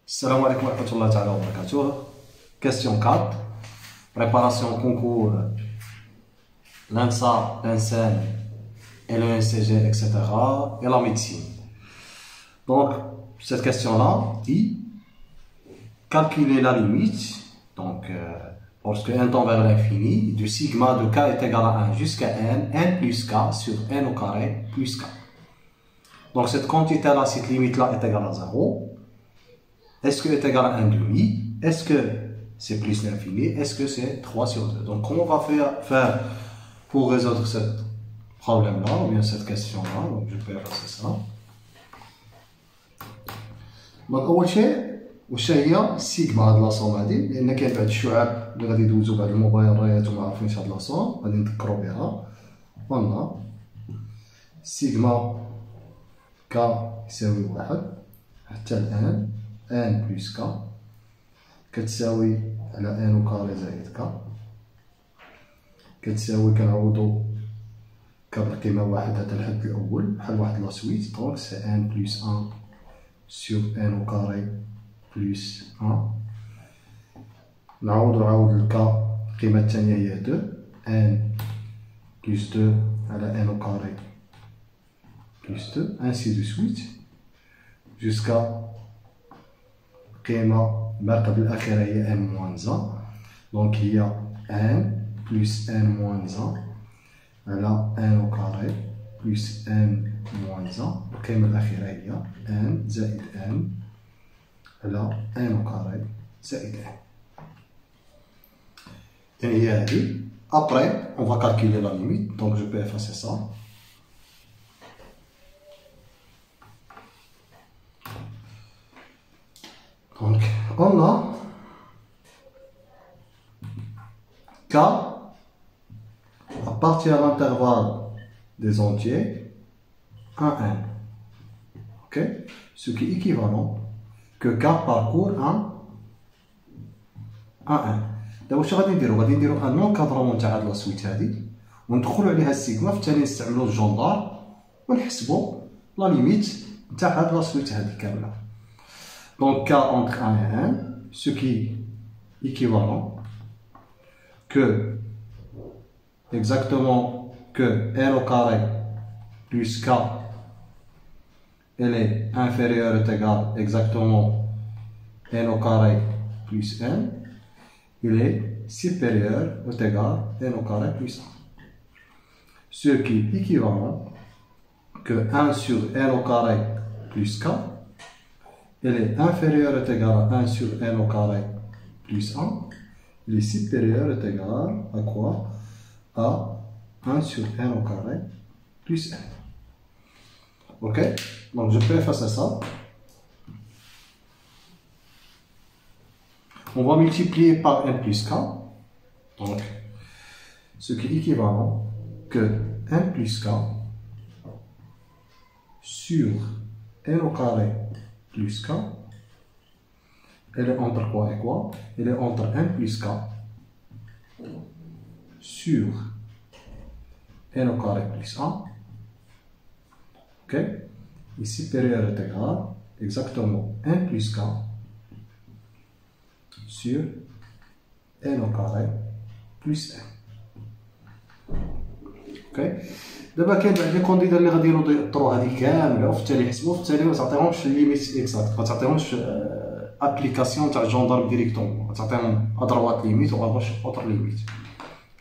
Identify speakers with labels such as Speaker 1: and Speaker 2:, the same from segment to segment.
Speaker 1: Salam alaikum wa rahmatullahi ta'ala wa barakatuh. Question 4. Préparation au concours, l'INSA, l'INSEN et le NCG, etc. et la médecine. Donc, cette question-là dit calculer la limite, donc lorsque n tend vers l'infini, du sigma de k est égal à 1 jusqu'à n plus k sur n au carré plus k. Donc, cette quantité-là, cette limite-là est égale à 0. Est-ce que est égal à 1 demi? Est-ce que c'est plus l'infini? Est-ce que c'est 3 sur 2? Donc, comment on va faire pour résoudre ce problème-là, ou bien cette question-là? Donc, je peux effacer ça. Donc, أول شيء واش هي سيغما هاد لاصوم هادي، لأن كاين بعض الشعاب اللي غادي يدوزو بعض المباريات وما عارفينش هاد لاصوم، غادي نذكرو بها. قلنا سيغما ك يساوي 1 حتى الآن ان بلس ك كتساوي على ان او كاري زائد ك كتساوي كنعوضو ك بالقيمة 1 حتى الحد الأول بحال واحد لا سويت. دونك سي ان بلس 1 sur n au carré plus 1. نعوض الكا القيمة الثانية هي 2 n plus 2 على n au carré plus 2 ainsi de suite jusqu'à القيمة المرتبة الأخيرة هي n moins 1. دونك هي n plus n moins 1 على n au carré plus n moins 1. القيمة الأخيرة هي n زائد n على n au carré زائد n. يعني هي هذه. Après, on va calculer la limite. Donc je peux effacer ça. Donc on a k appartient à l'intervalle des entiers 1, 1. Ok? Ce qui est équivalent que k parcourt 1, 1, 1. دابا واش غادي نديرو؟ غادي نديرو ان انكادرمون تاع هاد لا سويت هادي وندخلو عليها السيغما، في الثاني نستعملو الجندار ونحسبو لا ليميت تاع هاد لا سويت هادي كامله. Donc k entre 1 et 1, ce qui est équivalent que exactement que n au carré plus k elle est inférieure ou égale exactement n au carré plus n, il est supérieur ou égal n au carré plus 1. Ce qui est équivalent que 1 sur n au carré plus k elle est inférieure ou égale à 1 sur n au carré plus 1, il est supérieur ou égal à quoi? À 1 sur n au carré plus n. Ok? Donc je peux effacer ça. On va multiplier par n plus k. Donc, ce qui est équivalent que n plus k sur n au carré plus k, elle est entre quoi et quoi? Elle est entre n plus k sur n au carré plus 1. Ok? Et supérieur est égal exactement n plus k sur n au carré plus n. Ok? دابا كاين بعض لي كونديدا اللي غادي يطرو هذه كامله وفي التالي يحسبوا في التالي ما تعطيهمش ليميت اكزاكت، ما تعطيهمش ابليكاسيون تاع الجندار ديريكتومون، تعطيهم ادروات ليميت و اباش اوتر ليميت.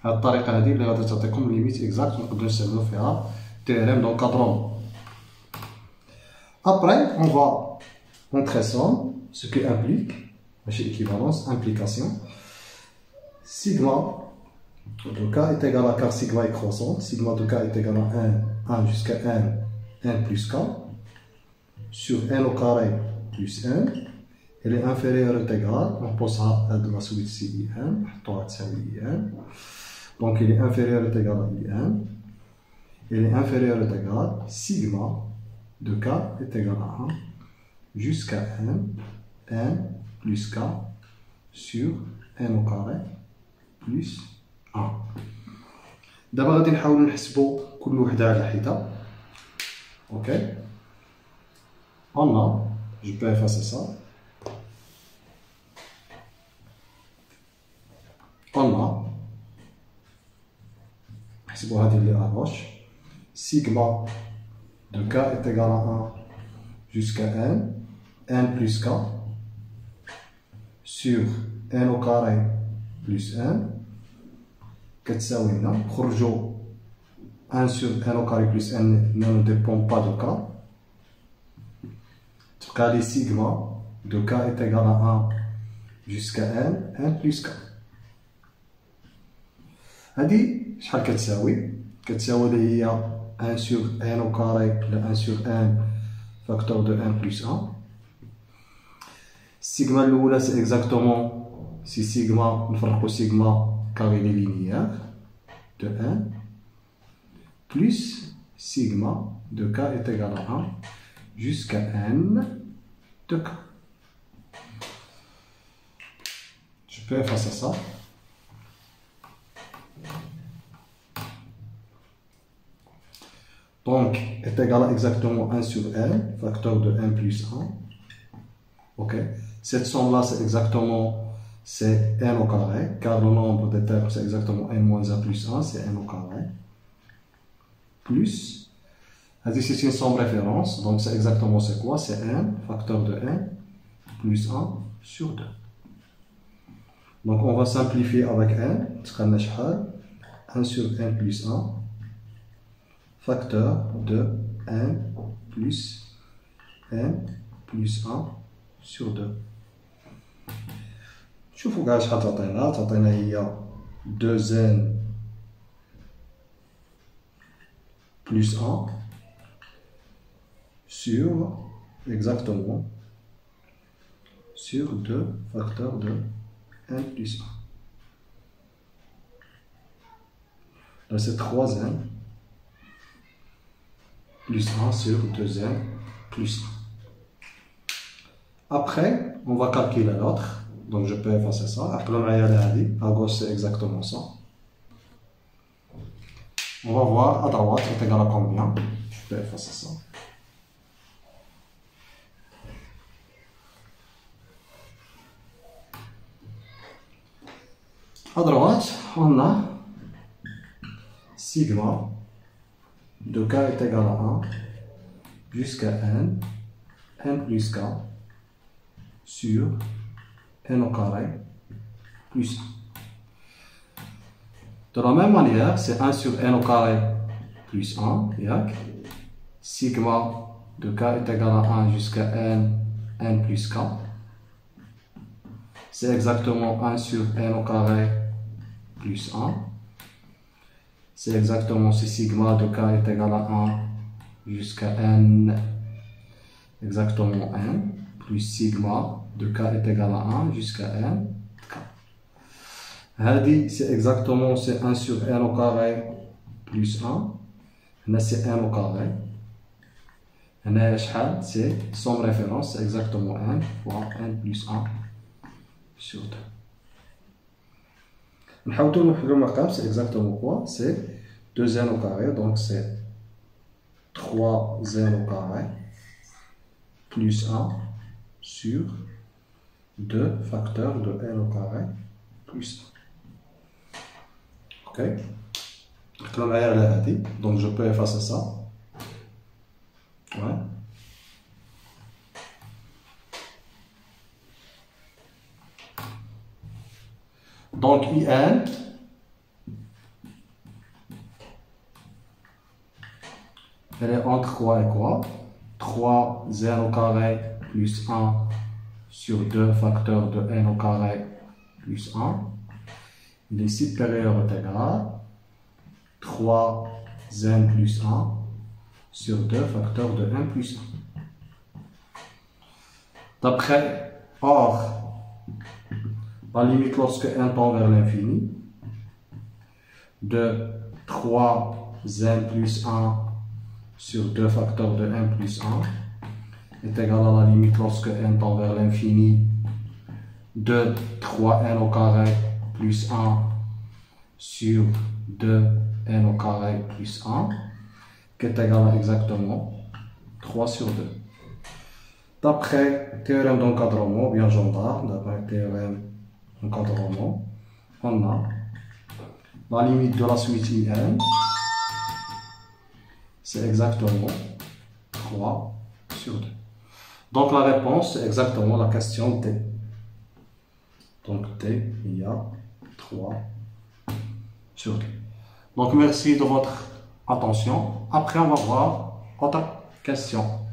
Speaker 1: هاد الطريقه هذه اللي غادي تعطيكم ليميت اكزاكت ونقدروا نستعملوا فيها تيرم دونكادرومون. Après, on va entrer ça, ce qui implique, équivalence, implication. Sigma de k est égal à car sigma est croissante. Sigma de k est égal à 1 jusqu'à n plus k sur n au carré plus n. Elle est inférieure ou égale, on posera à de la suite ci n, n. Donc elle est inférieure ou égale à n. Elle est inférieure ou égale sigma de k est égal à 1 jusqu'à n plus k sur n au carré plus 1. دابا غادي نحاولو نحسبو كل وحدة على حدة. اوكي. On a, je peux effacer ça. نحسبوا هذه اللي à gauche. Sigma de k est égal à 1 jusqu'à n plus k sur n au carré plus n كتساوي لنا نخرجوا 1 sur n au carré plus n ne dépend pas de k. تبقى لي sigma de k est égal à 1 jusqu'à n plus k. هذه شحال كتساوي؟ كتساوي لي هي 1 sur n au carré ولا 1 sur n facteur de n plus 1. Sigma الأولى c'est exactement si sigma نفرقو sigma carré linéaire de n plus sigma de k est égal à 1 jusqu'à n de k. Je peux effacer ça. Donc, est égal à exactement 1 sur n, facteur de n plus 1. Ok. Cette somme-là, c'est exactement c'est n au carré, car le nombre des termes, c'est exactement n moins 1 plus 1, c'est n au carré. Plus, c'est une somme référence, donc c'est exactement c'est quoi? C'est n, facteur de n, plus 1 sur 2. Donc on va simplifier avec n, 1 sur n plus 1, facteur de n plus 1 sur 2. شوفوا كاع شحال تعطينا هي 2n plus 1 sur exactement sur 2 facteurs de n plus 1. Là c'est 3n plus 1 sur 2n plus 1. Après, on va calculer l'autre. Donc je peux effacer ça. À gauche c'est exactement ça. On va voir à droite est égal à combien. Je peux effacer ça. À droite, on a sigma de k est égal à 1 jusqu'à n plus k sur n au carré plus 1. De la même manière, c'est 1 sur n au carré plus 1, sigma de k est égal à 1 jusqu'à n plus k. C'est exactement 1 sur n au carré plus 1. C'est exactement si sigma de k est égal à 1 jusqu'à n, exactement n, plus sigma de k est égal à 1 jusqu'à n k. Hadi, c'est exactement c'est 1 sur n au carré plus 1. Là, c'est n au carré. Là, c'est somme référence, c'est exactement n fois n plus 1 sur 2. C'est exactement quoi? C'est 2n au carré, donc c'est 3n au carré plus 1 sur 2 facteurs de n au carré plus 1. Ok? Donc je peux effacer ça. Ouais. Donc IN elle est entre quoi et quoi? 3n au carré plus 1 sur 2 facteurs de n au carré plus 1. Il est supérieur ou égal à 3n plus 1 sur 2 facteurs de n plus 1. D'après, or, la limite lorsque n tend vers l'infini de 3n plus 1 sur 2 facteurs de n plus 1 est égal à la limite lorsque n tend vers l'infini de 3n au carré plus 1 sur 2n au carré plus 1 qui est égal à exactement 3 sur 2. D'après théorème d'encadrement, bien gendarme, d'après théorème d'encadrement, on a la limite de la suite IN, c'est exactement 3 sur 2. Donc la réponse, c'est exactement la question T. Donc T, il y a 3 sur 2. Donc merci de votre attention. Après, on va voir autre question.